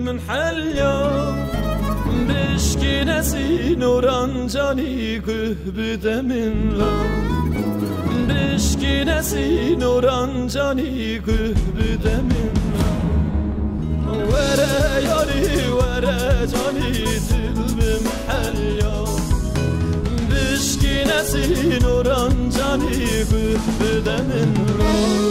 من حلیا بشکی نسی نوران جانی که بدمین لا بشکی نسی نوران جانی که بدمین لا وره یاری وره جانی دل بم حلیا بشکی نسی نوران جانی که بدمین لا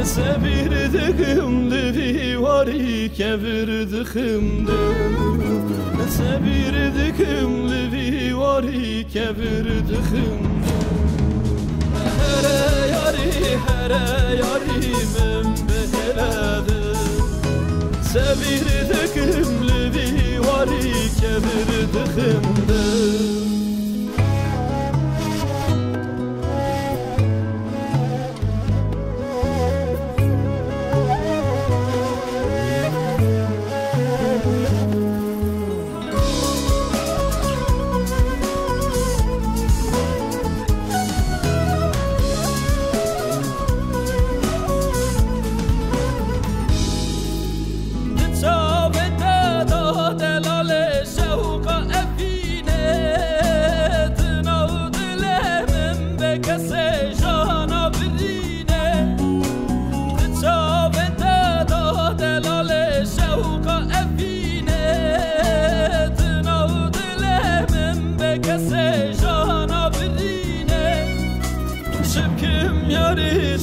سبیر دخم دوی واری کبر دخم دو سبیر دخم دوی واری کبر دخم هر یاری من بهلاده سبیر دخم دوی واری کبر دخم دو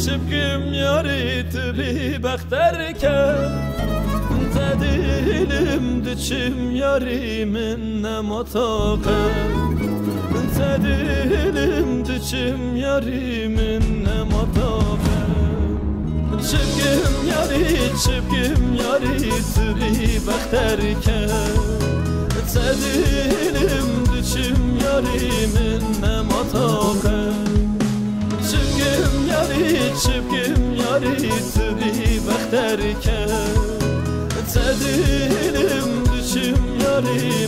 شبكم ياري تبي بخترك تدلم دچم ياري من مطاقه تدلم دچم ياري من مطاقه شبكم ياري تبي بخترك تدلم دچم ياري من مطاقه شبكم ياري تبي بخترك تدلم دچم ياري